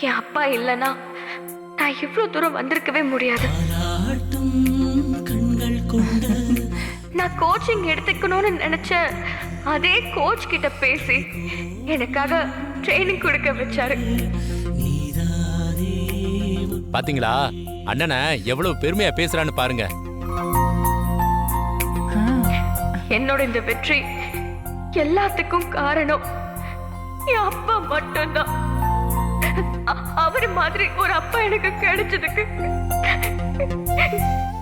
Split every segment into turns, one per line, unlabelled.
என் அப்பா இல்லைன்னா நான் இவ்வளவு தூரம் வந்திருக்கவே முடியாது. நான் கோச்சிங் எடுத்துக்கணும்னு நினைச்ச அதே கோச் கிட்ட பேசி எனக்காக ட்ரைனிங் கொடுக்க வச்சாரு.
பாத்தீங்களா அண்ணனை எவ்வளவு பெருமையா பேசுறான்னு பாருங்க.
என்னோட இந்த வெற்றி எல்லாத்துக்கும் காரணம் என் அப்பா மட்டும்தான். அவரு மாதிரி ஒரு அப்பா எனக்கு கிடைச்சதுக்கு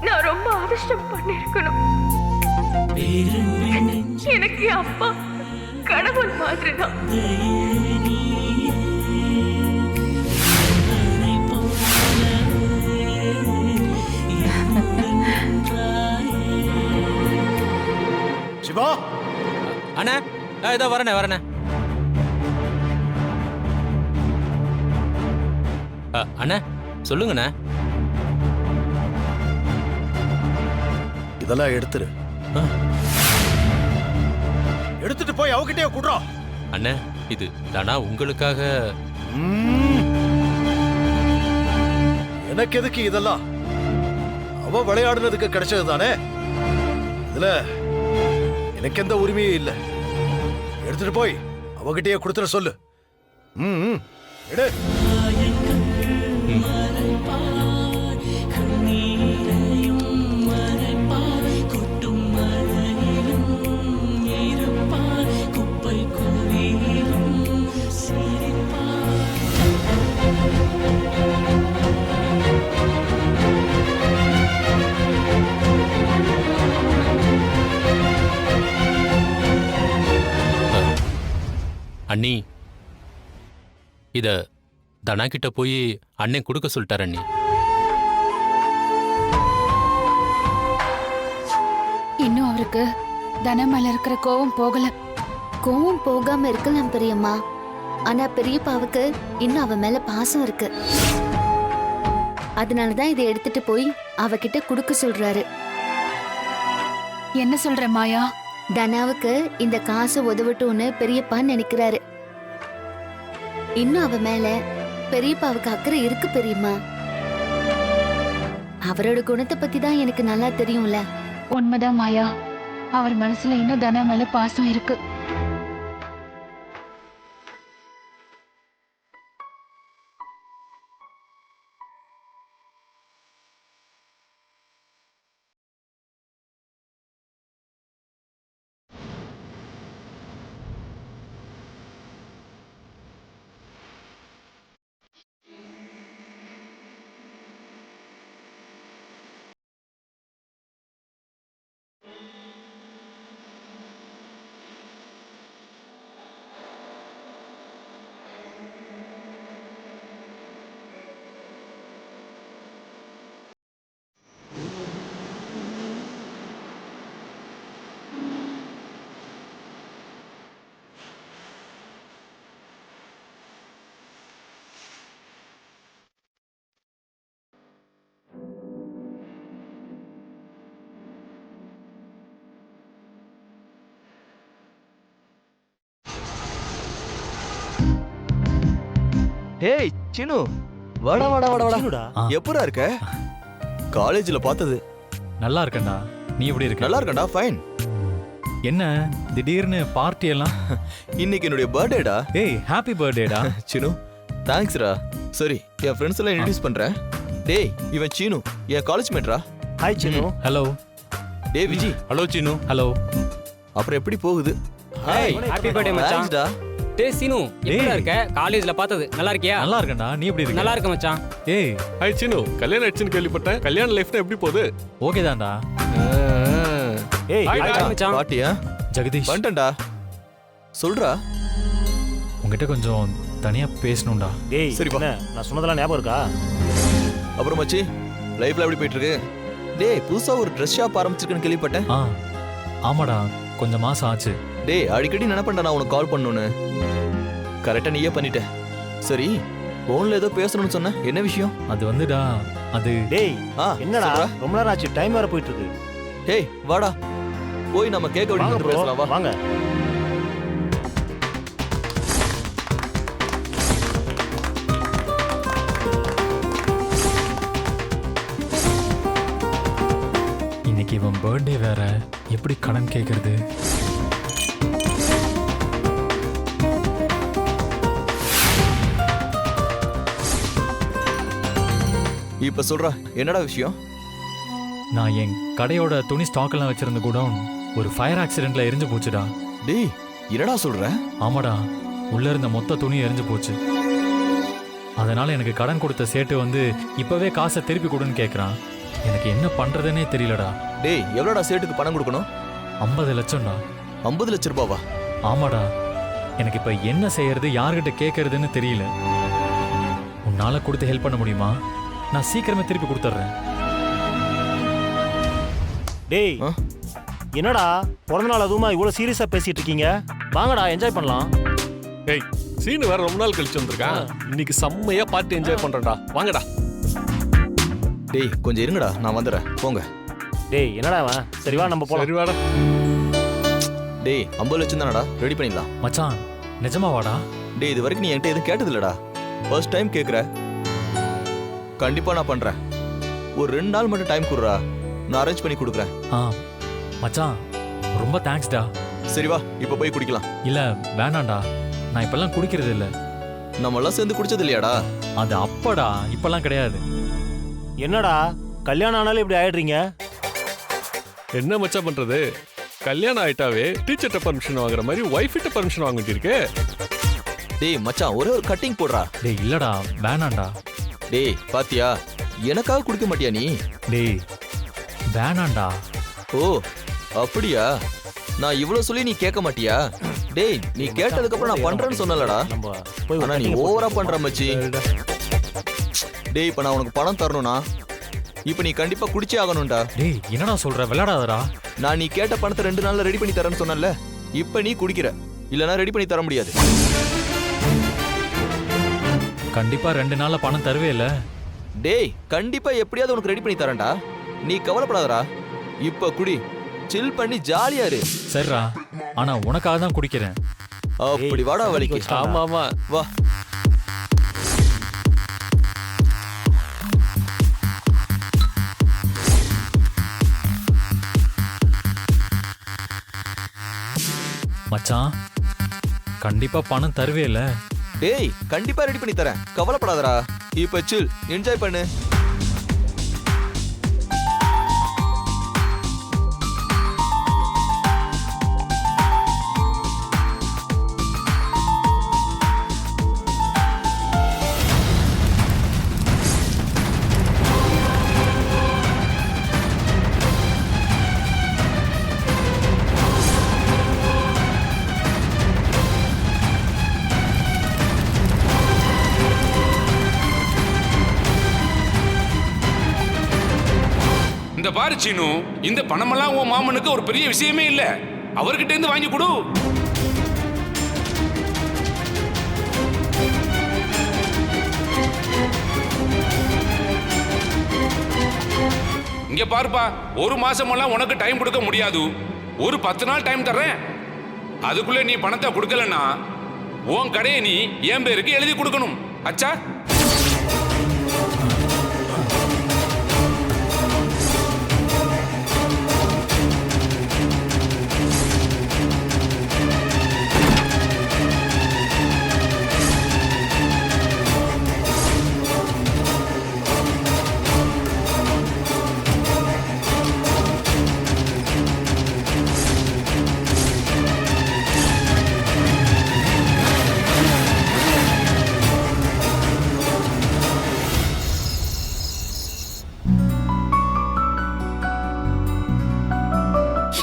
நான் ரொம்ப அதிர்ஷ்டம் பண்ணிருக்கணும். எனக்கு என் அப்பா கடவுள் மாதிரி தான்.
சிவா
அண்ணா இதோ வரண்ணே. அண்ணா சொல்லுங்கண்ணா.
இதெல்லாம் எடுத்துரு. எடுத்துட்டு போய் அவகிட்டே குடுறா.
அண்ணா இது தானா உங்களுக்காக.
எனக்கு எதுக்கு இதெல்லாம்? அவ விளையாடுனதுக்கு கிடைச்சது தானே. இதுல எனக்கு எந்த உரிமையும் இல்லை. எடுத்துட்டு போய் அவகிட்டே கொடுத்துட சொல்லு. எடு.
அண்ணி இத தனா கிட்ட போய் அண்ணன் கொடுக்க சொல்லிட்டார் அண்ணி.
இன்னும் அவருக்கு தன மேல இருக்கிற கோவம் போகல.
கோவம் போகாம இருக்கலாம் பெரியம்மா. ஆனா பெரியப்பாவுக்கு இன்னும் அவ மேல பாசம் இருக்கு. அதனாலதான் இதை எடுத்துட்டு போய் அவகிட்ட குடுக்க சொல்றாரு.
என்ன சொல்ற மாயா?
தனாவுக்கு இந்த காசு உதவட்டும்னு பெரியப்பா நினைக்கிறாரு. இன்னும் அவ மேல பெரியப்பாவுக்கு அக்கறை இருக்கு பெரியம்மா. அவரோட குணத்தை பத்தி தான் எனக்கு நல்லா தெரியும்ல.
உண்மைதான் மாயா, அவர் மனசுல இன்னும் தன மேல பாசம் இருக்கு.
ஹேய் சினு, வாடா வாடா வாடா வாடா. எப்பரா இருக்க? காலேஜ்ல பார்த்தது.
நல்லா இருக்கேன்டா. நீ எப்படி இருக்க?
நல்லா இருக்கேன்டா, ஃபைன்.
என்ன திடீர்னு பார்ட்டி எல்லாம்?
இன்னைக்கு என்னுடைய பர்த்டேடா.
ஏய் ஹாப்பி பர்த்டேடா.
சினு தேங்க்ஸ்ரா. சரி என் ஃப்ரெண்ட்ஸ் எல்லாம் இன்ட்ரோடியூஸ் பண்றேன். டேய் இவன் சீனு, என் காலேஜ் மேட்ரா.
ஹாய் சீனு. ஹலோ.
டேய் விஜி.
ஹலோ சீனு.
ஹலோ.
அப்புறம் எப்படி போகுது? ஹாய்
ஹாப்பி பர்த்டே மச்சான்.
டா.
டேய் சீனு, எப்படிடா இருக்க? காலேஜ்ல பார்த்தது. நல்லா இருக்கியா?
நல்லா இருக்கேன்டா. நீ எப்படி இருக்க?
நல்லா இருக்க மச்சான்.
ஏய்
ஹாய் சீனு, கல்யாணம் ஆயிடுச்சுன்னு கேள்விப்பட்டேன். கல்யாண லைஃப்னா எப்படி போகுது?
ஓகே தான்டா.
ஏய் ஹாய் மச்சான்.
பாட்டியா?
ஜெகதீஷ்
வந்துட்டேன்டா. சொல்றா.
உங்ககிட்ட கொஞ்சம் தனியா பேசணும்டா.
டேய்
சரி வா.
நான் சொன்னதெல்லாம் ஞாபகம் இருக்கா?
அப்புறம் மச்சி லைஃப்ல எப்படி போயிட்டு இருக்கு? டேய் புதுசா ஒரு ட்ரெஸ் ஷாப் ஆரம்பிச்சிருக்கேன்னு கேள்விப்பட்டேன்.
ஆமாடா, கொஞ்சம் மாசம் ஆச்சு.
டேய் அடிக்கடி நினைப்பேன்டா நான் உனக்கு கால் பண்ணணும்னு. கரெக்டா நீயே பண்ணிட்ட. சரி போன்ல ஏதோ பேசணும்னு சொன்ன, என்ன விஷயம்?
அது வந்துடா, அது
டேய் என்னடா
சொல்றா.
ரொம்ப நேரம் ஆச்சு, டைம் வேற போயிட்டு இருக்கு.
டேய் வாடா போய் நம்ம கேக்க
வாங்க
வேண்டியது
bro,
பேசலாம் வா.
வாங்க.
பர்த்டே வேற, எப்படி கடன் கேட்கறது?
இப்ப சொல்றா, என்னடா விஷயம்?
நான் என் கடையோட துணி ஸ்டாக் எல்லாம் வச்சிருந்த குடோன் ஒரு ஃபயர் ஆக்சிடென்ட்ல எரிஞ்சு போச்சுடா.
டேய், என்னடா சொல்ற?
ஆமாடா, உள்ள இருந்த மொத்த துணி எரிஞ்சு போச்சு. அதனால எனக்கு கடன் கொடுத்த சேட்டு வந்து இப்பவே காசை திருப்பி கொடுன்னு கேட்குறான். எனக்கு என்ன பண்றதுன்னே தெரியலடா.
டேய், எவ்வளோடா சேட்டுக்கு பணம் கொடுக்கணும்?
50 லட்சம்டா.
50 லட்ச ரூபாவா?
ஆமாடா, எனக்கு இப்ப என்ன செய்யறது, யார்கிட்ட கேட்கறதுன்னு தெரியல. உன்னால கொடுத்து ஹெல்ப் பண்ண முடியுமா? நான் சீக்கிரமே திருப்பி கொடுத்துட்றேன்.
டேய்,
ஆ?
என்னடா பிறந்த நாள் அதுவுமா இவ்வளவு சீரியஸா பேசிட்டு இருக்கீங்க? வாங்கடா என்ஜாய் பண்ணலாம்.
ஏய் சீனு வேற ரொம்ப நாள் கழிச்சு வந்திருக்கான். இன்னைக்கு செம்மையா பார்ட்டி என்ஜாய் பண்றேன்டா. வாங்கடா.
டேய், கொஞ்சம் இருங்கடா, நான் வந்துடுறேன். போங்க.
டேய், என்னடா அவன்? சரி வா நம்ம போலாம்.
சரி வாடா.
டேய், 50 லட்சம் தானடா, ரெடி பண்ணிடலாம்.
மச்சான், நிஜமாவாடா?
டேய், இது வரைக்கும் நீ என்கிட்ட எதுவும் கேட்டது இல்லடா. ஃபர்ஸ்ட் டைம் கேட்குற. கண்டிப்பா நான் பண்றேன். ஒரு 2 நாள் மட்டும் டைம் கொடுறா, நான் அரேஞ்ச் பண்ணி கொடுக்குறேன்.
ஆ மச்சான், ரொம்ப தேங்க்ஸ்டா.
சரி வா, இப்போ போய் குடிக்கலாம்.
இல்ல வேணாண்டா, நான் இப்பெல்லாம் குடிக்கிறது இல்ல.
நம்ம எல்லாம் சேர்ந்து குடிச்சது இல்லையாடா?
அது அப்படா, இப்பெல்லாம் கிடையாது.
என்னடா கல்யாணம் ஆனாலும் இப்படி ஆயிடுறீங்க?
என்ன மச்சான் பண்றது? கல்யாணம் ஆயிட்டாவே டீச்சர்ட்ட பர்மிஷன் வாங்குற மாதிரி ஒய்ஃப் கிட்ட பர்மிஷன் வாங்க வேண்டியிருக்கு.
டேய் மச்சான், ஒரே ஒரு கட்டிங் போடுறா.
டேய் இல்லடா, வேணாண்டா.
டேய், பாத்தியா, எனக்காக குடிக்க மாட்டியா நீ?
டேய் வேணாண்டா.
ஓ அப்படியா? நான் இவ்வளவு சொல்லி நீ கேட்க மாட்டியா? டேய், நீ கேட்டதுக்கு அப்புறம் நான் பண்றேன்னு சொன்னலடா.
நம்ம போய்
ஆனா நீ ஓவரா பண்ற மச்சி. டேய், இப்ப நான் உனக்கு பணம் தரணும்னா இப்ப நீ கண்டிப்பா குடிச்சே ஆகணும்டா.
டேய் என்னடா சொல்ற, விளையாடாதடா.
நான் நீ கேட்ட பணத்தை 2 நாள்ல ரெடி பண்ணி தரேன்னு சொன்னல, இப்ப நீ குடிக்கிற, இல்லனா ரெடி பண்ணி தர முடியாது.
கண்டிப்பா 2 நாள்ல பணம் தருவே இல்ல.
டேய், கண்டிப்பா எப்படியாவது உனக்கு ரெடி பண்ணி தரேன்டா, நீ கவலைப்படாதடா. இப்ப குடி, சில் பண்ணி ஜாலியா இரு.
சரிடா, ஆனா உனக்காக தான் குடிக்கிறேன்.
அப்படி வாடா வலிக்கு.
ஆமா ஆமா
வா.
மச்சான், கண்டிப்பா பணம் தருவே இல்ல.
டேய், கண்டிப்பா ரெடி பண்ணி தரேன், கவலைப்படாதடா. இப்ப சில், என்ஜாய் பண்ணு.
இந்த பாரு சீனு, இந்த பணமெல்லாம் உன் மாமனுக்கு ஒரு பெரிய விஷயமே இல்ல. அவர்கிட்ட இருந்து வாங்கி கொடு. இங்க பாருப்பா, ஒரு மாசமெல்லாம் உனக்கு டைம் கொடுக்க முடியாது. ஒரு 10 நாள் டைம் தர்றேன். அதுக்குள்ள நீ பணத்தை கொடுக்கலன்னா உன் கடையை நீ என் பேருக்கு எழுதி கொடுக்கணும். அச்சா?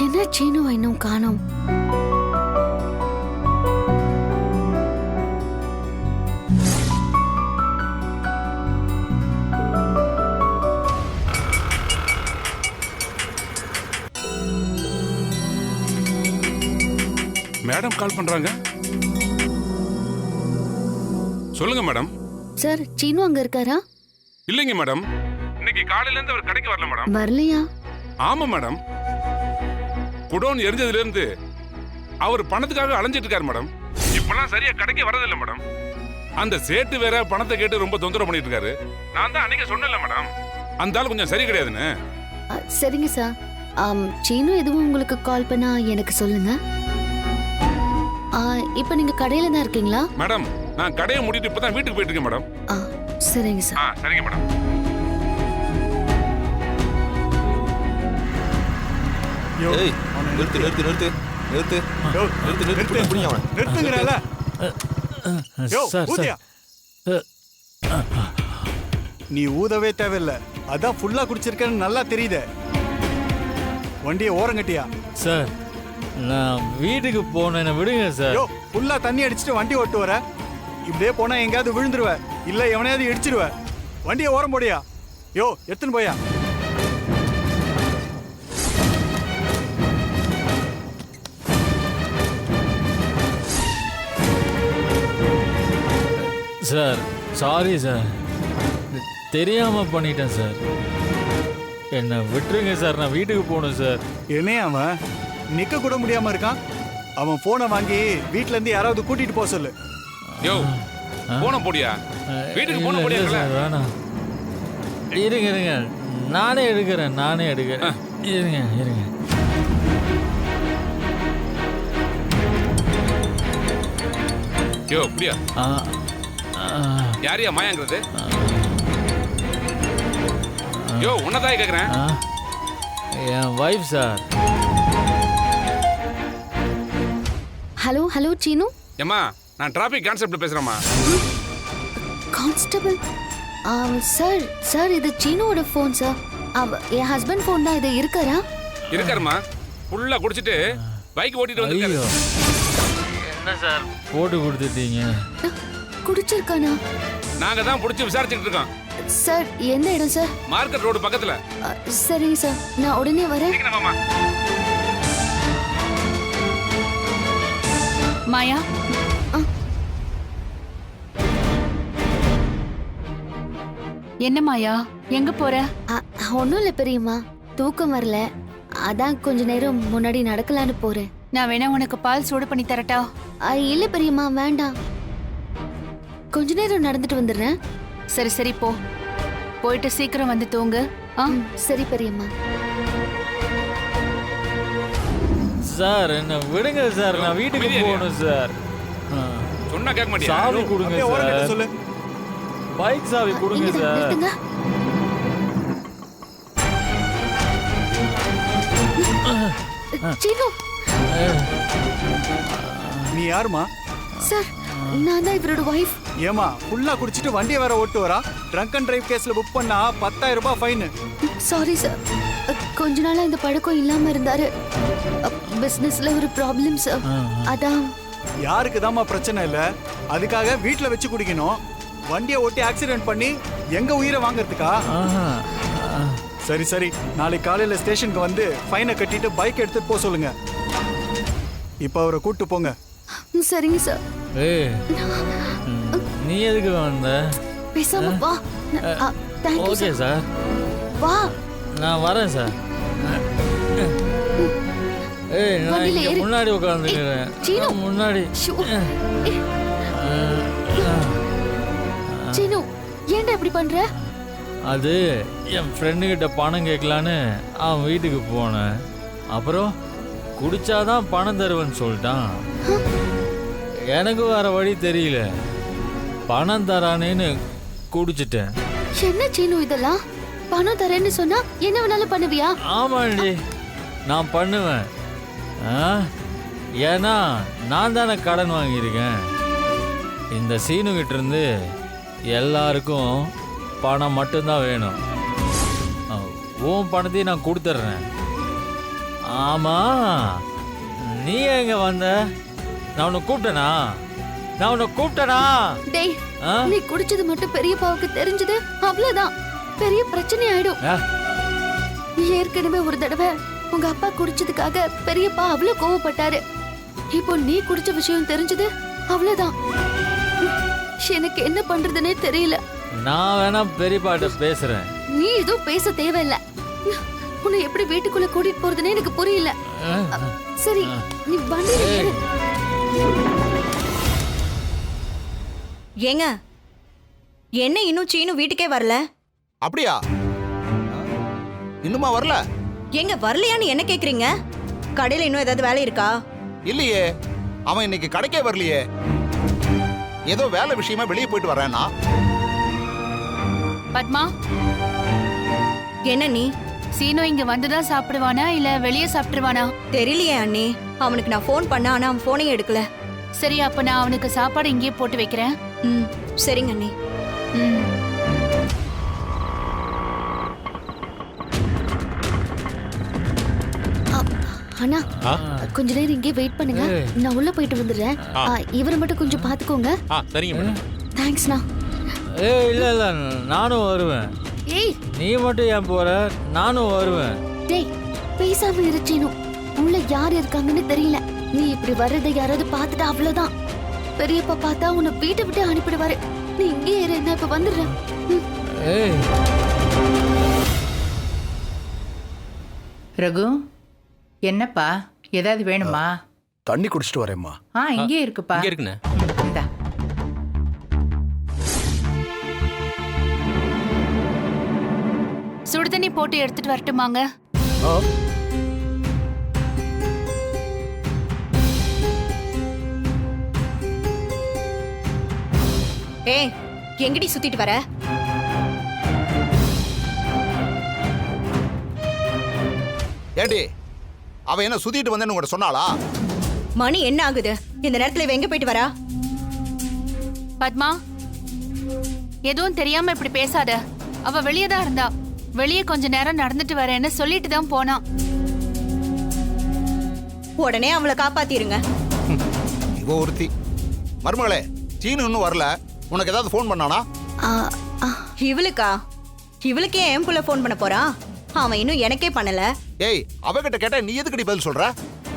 என்ன சீனு இன்னும் காணோம்?
மேடம் கால் பண்றாங்க. சொல்லுங்க மேடம்.
சார், சீனு அங்க இருக்காரா?
இல்லைங்க மேடம், இன்னைக்கு காலையில இருந்து அவர் கடைக்கு வரல மேடம்.
வரலையா?
ஆமா மேடம், குடோன் எரிஞ்சதுல இருந்து அவர் பணத்துக்காக அலைஞ்சிட்டு இருக்காரு மேடம். இப்பெல்லாம் சரியா கடைக்கு வரதில்லை மேடம். அந்த சேட்டு வேற பணத்தை கேட்டு ரொம்ப தொந்தரவு பண்ணிட்டு இருக்காரு. நான் தான் அன்னைக்கு சொன்னேன்ல மேடம், அந்த ஆள் கொஞ்சம் சரி கிடையாதுன்னு.
சரிங்க சார், சீனு எதுவும் உங்களுக்கு கால் பண்ணா எனக்கு சொல்லுங்க. இப்போ நீங்க கடையில தான் இருக்கீங்களா?
மேடம் நான் கடையை மூடிட்டு இப்பதான் வீட்டுக்கு போயிட்டு இருக்கேன் மேடம்.
சரிங்க சார்.
சரிங்க மேடம்.
ஏய் நிறுத்து நிறுத்து நிறுத்து நிறுத்து நிறுத்து நிறுத்து புரியும் அவனை
நிறுத்துங்கறல.
சார்
நீ ஊதவே தேவையில்ல, அதான் ஃபுல்லா குடிச்சிருக்கேன்னு நல்லா தெரியுதே. வண்டியை ஓரங்கட்டியா?
சார் நான் வீட்டுக்கு போனேன், விடுங்க சார்.
யோ ஃபுல்லா தண்ணி அடிச்சுட்டு வண்டி ஓட்டு வர, இப்படியே போனா எங்கேயாவது விழுந்துருவ, இல்ல எவனையாவது இடிச்சிருவ. வண்டியை ஓரம் போடியா. யோ எடுத்துன்னு போயா.
சார் சாரி சார், தெரியாம பண்ணிட்டேன் சார். என்ன விட்டுருங்க சார், நான் வீட்டுக்கு போகணும் சார்.
என்னே அவன் நிக்க கூட முடியாம இருக்கான். அவன் போனை வாங்கி வீட்ல இருந்து யாராவது கூட்டிட்டு போக சொல்லு.
யோ போன போடியா, வீட்டுக்கு போன போடியா.
சார் வேணாம், இருங்க இருங்க, நானே எடுக்கிறேன். இருங்க இருங்க.
யோ அப்படியா? யாரையா மாயாங்கிறது? யோ உன்னதான் கேக்குறேன்.
என் wife sir.
Hello hello Seenu.
ஏம்மா நான் டிராபிக் கான்செப்ட்ல பேசுறேம்மா.
Constable sir. சார் இது சீனுவோட ஃபோன் சார். என் ஹஸ்பண்ட் ஃபோன் தான். இது இருக்காரா?
இருக்காருமா, ஃபுல்லா குடிச்சிட்டு பைக் ஓட்டிட்டு
ஐயோ,
வந்து.
என்ன சார் போட்டு கொடுத்துட்டீங்க?
குடிச்சிருக்கானா?
நாங்க தான் புடிச்சு விசாரிச்சுட்டு இருக்கோம்
சார். எந்த இடம் சார்?
மார்க்கெட் ரோடு பக்கத்துல.
சரிங்க சார், நான் உடனே வரேன்.
மாயா, என்ன மாயா, எங்க போற?
ஒன்றும் இல்லை பெரியம்மா, தூக்கம் வரல, அதான் கொஞ்ச நேரம் முன்னாடி நடக்கலான்னு போறேன்.
நான் வேணா உனக்கு பால் சூடு பண்ணி தரட்டா?
இல்லை பெரியம்மா வேண்டாம், கொஞ்ச நேரம் நடந்துட்டு வந்துடுறேன்.
சரி சரி போ, போயிட்டு சீக்கிரம் வந்து தூங்கு.
சரி பெரியம்மா.
சார் என்ன விடுங்க சார், நான் வீட்டுக்கு போகணும் சார்.
சொன்னா கேட்க மாட்டியா?
சாவி கொடுங்க சார்.
சொல்லு.
பைக் சாவி கொடுங்க சார்.
சீனு.
நீ யாருமா?
சார் நான் தான் இவரோட வைஃப்.
ஏமா ஃபுல்லா குடிச்சிட்டு வண்டியை வேற ஓட்டு வரா? ட்ரங்க் அண்ட் டிரைவ் கேஸ்ல புக் பண்ணா 10,000 ரூபாய் ஃபைன்.
சாரி சார், கொஞ்ச நாளா இந்த பழக்கம் இல்லாம இருந்தாரு. பிசினஸ்ல ஒரு ப்ராப்ளம் சார், அதான்.
யாருக்கு தாம்மா பிரச்சனை இல்ல, அதுக்காக வீட்ல வச்சு குடிக்கணும். வண்டியை ஓட்டி ஆக்சிடென்ட் பண்ணி எங்க உயிரை வாங்குறதுக்கா? சரி சரி, நாளைக்கு காலையில ஸ்டேஷனுக்கு வந்து ஃபைனை கட்டிட்டு பைக் எடுத்து போக சொல்லுங்க. இப்ப அவரை கூட்டு போங்க.
சரிங்க சார்.
ஏய், நீ எதுக்கு வந்த?
பேசாம வா. தேங்க் யூ
ஓகே சார்,
வா.
நான் வரேன் சார். ஏய், நான் இங்க முன்னாடி உட்கார்ந்துக்கிறேன். முன்னாடி.
சீனு, ஏன்டா இப்படி பண்ற?
அது என் ஃப்ரெண்டு கிட்ட பணம் கேட்கலான்னு அவன் வீட்டுக்கு போனேன். அப்புறம் குடிச்சாதான் பணம் தருவேன்னு சொல்லிட்டான். எனக்கு வேற வழி தெரியல, பணம் தரானேன்னு குடிச்சிட்டேன்.
என்ன சீனு இதெல்லாம்? பணம் தரேன்னு சொன்னா என்ன வேணாலும் பண்ணுவியா?
ஆமாண்டி, நான் பண்ணுவேன். ஏன்னா நான் தானே கடன் வாங்கியிருக்கேன். இந்த சீனு கிட்ட இருந்து எல்லாருக்கும் பணம் மட்டும்தான் வேணும். உன் பணத்தையும் நான் கொடுத்துட்றேன். ஆமா, நீ எங்க வந்த? நான் உன்னை கூப்பிட்டனா?
டேய், நீ குடிச்சது மட்டும் பெரியப்பாவுக்கு தெரிஞ்சது அவ்வளவுதான், பெரிய பிரச்சனை ஆயிடும். ஏற்கனவே ஒரு தடவை உங்க அப்பா குடிச்சதுக்காக பெரியப்பா அவ்வளவு கோவப்பட்டாரு. இப்போ நீ குடிச்ச விஷயம் தெரிஞ்சது அவ்வளவுதான். எனக்கு என்ன பண்றதுன்னே தெரியல.
நான் வேணா பெரியப்பாட்ட பேசுறேன்.
நீ எதுவும் பேச தேவையில்ல. உன்னை எப்படி வீட்டுக்குள்ள கூட்டிட்டு போறதுன்னே எனக்கு புரியல. சரி, நீ வண்டியில ஏறு.
ஏங்க, என்ன இன்னும் சீனு வீட்டுக்கே வரல?
அப்படியா? இன்னுமா வரல?
எங்க வரலையான்னு என்ன கேக்குறீங்க? கடையில இன்னும் ஏதாவது வேலை இருக்கா?
இல்லையே, அவன் இன்னைக்கு கடைக்கே வரலையே. ஏதோ வேலை விஷயமா வெளியே போயிட்டு வரேன்னா.
பத்மா,
என்ன நீ?
சீனோ இங்க வந்துதான் சாப்பிடுவானா இல்ல வெளியே சாப்பிட்டுருவானா?
தெரியலையே அண்ணி. அவனுக்கு நான் ஃபோன் பண்ண, ஆனா அவன் போனையும் எடுக்கல.
சரி, அப்ப நான் அவனுக்கு சாப்பாடு இங்கேயே போட்டு வைக்கிறேன்.
ம், சரிங்க அண்ணி.
ம்.
அண்ணா
ஆ?
கொஞ்ச நேரம் இங்கே வெயிட் பண்ணுங்க, நான் உள்ள போயிட்டு வந்துடுறேன். இவரை மட்டும் கொஞ்சம் பாத்துக்கோங்க.
சரிங்க மேடம்.
தேங்க்ஸ்ண்ணா.
இல்ல இல்ல, நானும் வருவேன்.
ஏய்,
நீ மட்டும் ஏன் போற? நானும் வருவேன்.
டேய் பேசாம இருச்சேனும். உள்ள யார் இருக்காங்கன்னு தெரியல. நீ இப்படி வர்றதை யாராவது பார்த்துட்டா அவ்வளவுதான். பெரியப்பா பார்த்தா உன்னை வீட்டை விட்டு அனுப்பிடுவாரு. நீ இங்கே இரு, நான் இப்ப வந்துடுறேன்.
ஏய்
ரகு, என்னப்பா, ஏதாவது வேணுமா?
தண்ணி குடிச்சிட்டு வரேம்மா.
இங்கே இருக்குப்பா.
இங்க இருக்குண்ணே.
இந்தா.
சுடு தண்ணி போட்டு எடுத்துட்டு வரட்டுமாங்க?
ஏய், எங்கடி சுத்திட்டு வர?
ஏடி, அவ என்ன சுத்திட்டு வந்தேன்னு உங்கள்ட்ட சொன்னாளா?
மணி என்ன ஆகுது? இந்த நேரத்துல இவ எங்க போயிட்டு வரா?
பத்மா, எதுவும் தெரியாம இப்படி பேசாத. அவ வெளியே தான் இருந்தா. வெளியே கொஞ்ச நேரம் நடந்துட்டு வரேன்னு சொல்லிட்டு தான் போனா.
உடனே அவளை காப்பாத்திருங்க.
இவ ஒருத்தி. மருமகளே, சீனு இன்னும் வரல. உனக்கு ஏதாவது ஃபோன் பண்ணானா?
இவளுக்கா? இவளுக்கே என் புள்ள ஃபோன் பண்ண போறா? அவன் இன்னும் எனக்கே பண்ணல.
ஏய், அவகிட்ட கேட்டா நீ எதுக்கடி பதில் சொல்ற?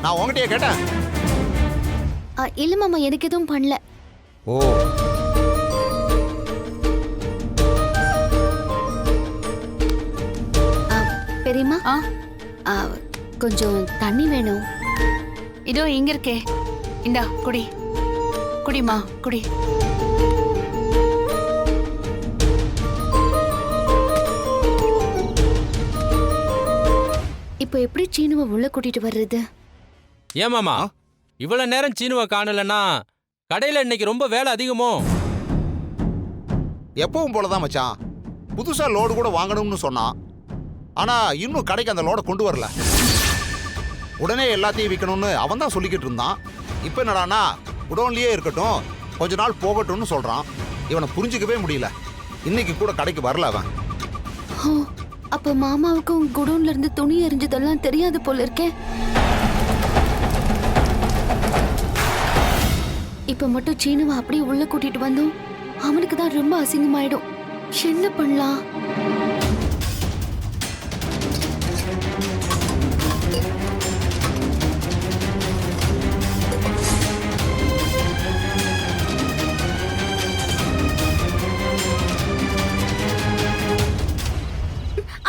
நான் உங்ககிட்டயே கேட்டேன்.
இல்ல மாமா, எனக்கு எதுவும் பண்ணல.
ஓ,
பெரியம்மா, கொஞ்சம் தண்ணி வேணும்.
இதோ இங்க இருக்கே, இந்தா குடி. குடிமா, குடி.
இப்போ எப்படி சீனுவை உள்ள கூட்டிட்டு வர்றது?
ஏன் மாமா, இவ்வளவு நேரம் சீனுவை காணலன்னா கடையில இன்னைக்கு ரொம்ப வேலை அதிகமோ?
எப்பவும் போலதான் மச்சான். புதுசா லோடு கூட வாங்கணும்னு சொன்னான். ஆனா இன்னும் கடைக்கு அந்த லோடை கொண்டு வரல. உடனே எல்லாத்தையும் விற்கணும்னு அவன் தான் சொல்லிக்கிட்டு இருந்தான். இப்ப என்னடானா குடோன்லயே இருக்கட்டும், கொஞ்ச நாள் போகட்டும்னு சொல்றான். இவனை புரிஞ்சுக்கவே முடியல. இன்னைக்கு கூட கடைக்கு வரல அவன்.
அப்ப மாமாவுக்கும் குடோன்ல இருந்து துணி எரிஞ்சதெல்லாம் தெரியாது போல இருக்கே. இப்ப மட்டும் சீனுவை அப்படியே உள்ள கூட்டிட்டு வந்தோம், அவனுக்கு தான் ரொம்ப அசிங்கமாயிடும். என்ன பண்ணலாம்?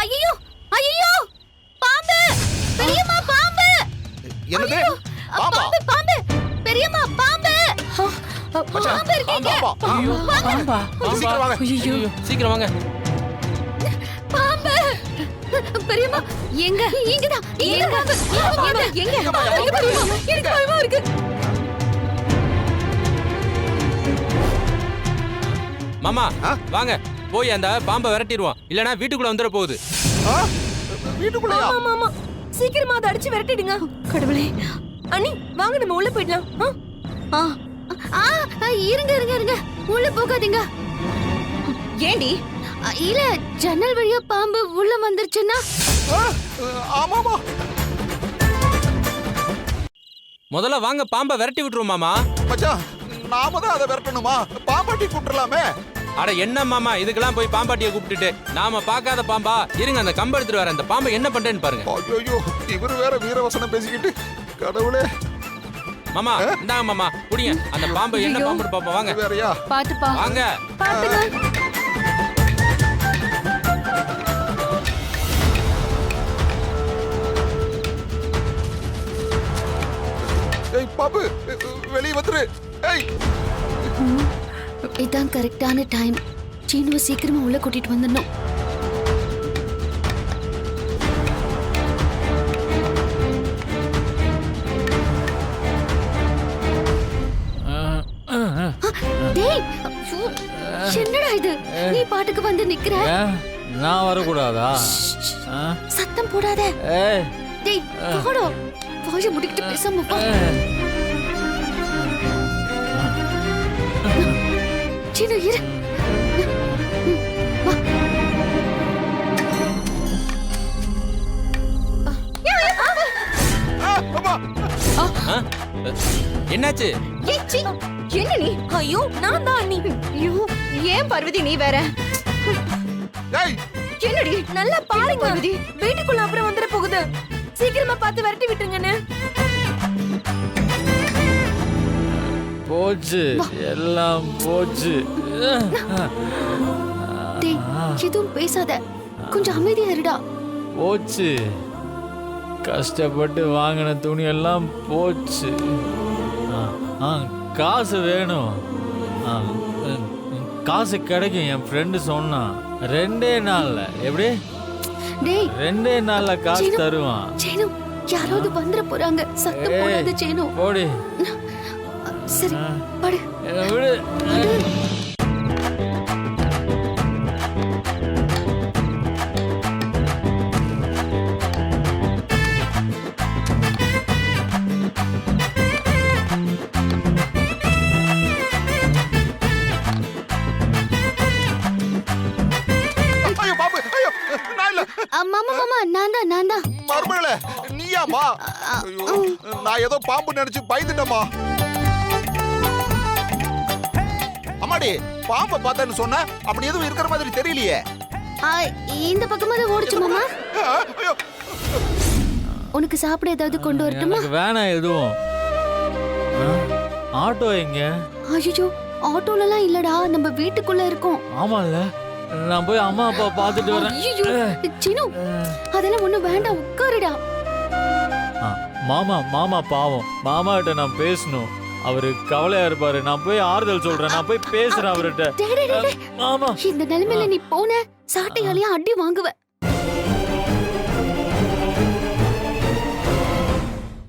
ஐயோ ஐயோ, பாம்பு! பெரியம்மா, பாம்பு!
என்னது? பாம்பா?
பாம்பு! பெரியம்மா, பாம்பு!
மச்சான்,
பாம்பு இருக்கீங்க.
பாம்பா?
சீக்கிரம் வாங்க.
சீக்கிரம் வாங்க.
பாம்பு! பெரியம்மா, எங்க? இங்கதான். எங்க பாம்பு? எங்க? பெரியம்மா, எனக்கு பயமா இருக்கு.
மாமா வாங்க, போய் அந்த பாம்பை விரட்டிடுவோம். இல்லனா வீட்டுக்குள்ள வந்துட போகுது.
வீட்டுக்குள்ளயா?
ஆமா, சீக்கிரமா அதை அடிச்சு விரட்டிடுங்க. கடவுளே. அண்ணி, வாங்க நம்ம உள்ள போயிடலாம்.
இருங்க இருங்க இருங்க, உள்ள போகாதீங்க.
ஏண்டி?
இல்ல, ஜன்னல் வழியா பாம்பு உள்ள வந்துருச்சுன்னா?
ஆமாமா.
முதல்ல வாங்க, பாம்பை விரட்டி விட்டுருவோம் மாமா.
மச்சான், நாம தான் அதை விரட்டணுமா? பாம்பாட்டி கூப்பிட்டுலாமே.
அட என்ன மாமா, இதுக்கெல்லாம் போய் பாம்பாட்டியை கூப்பிட்டுட்டு நாம பார்க்காத பாம்பா? இருங்க, அந்த கம்பை எடுத்துட்டு வரேன். அந்த பாம்பை என்ன பண்றேன்னு பாருங்க.
ஐயோ, இவரு வேற வீரவசனம் பேசிக்கிட்டு. கடவுளே.
மாமா இந்தாங்க மாமா, குடிங்க. அந்த பாம்பை என்ன பாம்பு பாப்பா, வாங்க.
வேறயா?
பாத்துப்பா,
வாங்க.
பாத்துங்க.
ஏய் பாபு, வெளிய வந்துரு. ஏய்,
இதான் கரெக்டான டைம். சீனுவை சீக்கிரமா உள்ள கூட்டிட்டு வந்துடணும். என்னடா இது நீ பாட்டுக்கு வந்து நிக்கிற?
ஏன் நான் வரக்கூடாதா? ஆ?
சத்தம் போடாத.
ஏய்
டேய் போடோ. வாயை முடிக்கிட்டு பேசாம வா. சீனு இரு. வா.
ஆ? என்னாச்சு?
ஏய், சீ, என்ன நீ?
ஐயோ நான் தான் அண்ணி.
ஐயோ, ஏன் பார்வதி நீ வேற? என்னடி?
நல்லா பாருங்க
பார்வதி.
வீட்டுக்குள்ள அப்புறம் வந்துட போகுது. சீக்கிரமா பார்த்து விரட்டி விட்டுருங்கன்னு.
போச்சு, எல்லாம் போச்சு.
டேய் எதுவும் பேசாத. கொஞ்சம் அமைதியா இருடா.
போச்சு, கஷ்டப்பட்டு வாங்கின துணி எல்லாம் போச்சு. காசு வேணும். காசு கிடைக்கும். என் ஃப்ரெண்டு சொன்னான் 2 நாள்ல. எப்படி?
டேய்
2 நாள்ல காசு
சீனு,
தருவான்.
சீனு யாராவது வந்துட போறாங்க. சத்தம் போடாத சீனு.
போடி.
சரி படு.
என்னை விடு.
ஐயோ பாபு, ஐயோ நான் இல்ல.
மாமா மாமா நான் தான்.
மருமகளே நீயாமா? ஐயோ நான் ஏதோ பாம்பு நினைச்சு பயந்துட்டேம்மா. அம்மாடி பாம்பை பார்த்தேன்னு சொன்ன, அப்படி எதுவும் இருக்கிற மாதிரி தெரியலையே.
இந்த பக்கமா தான் ஓடிச்சு மாமா.
ஐயோ
உனக்கு சாப்பிட ஏதாவது கொண்டு வரட்டுமா?
எனக்கு வேணாம் எதுவும். ஆட்டோ எங்க?
ஐயோ ஆட்டோலலாம் இல்லடா, நம்ம வீட்டுக்குள்ள இருக்கோம்.
ஆமால, நான் போய் அம்மா அப்பா பார்த்துட்டு வரேன்.
ஐயோ சீனு அதெல்லாம் ஒண்ணும் வேண்டாம், உட்காருடா.
மாமா பாவம். மாமா கிட்ட நான் பேசணும். அவரு கவலையா இருப்பாரு. நான் போய் ஆறுதல் சொல்றேன். நான் போய் பேசுறேன் அவர்கிட்ட.
டேய், டேய், டேய்.
மாமா
இந்த நிலைமையில நீ போன சாட்டையாலையும் அடி வாங்குவ.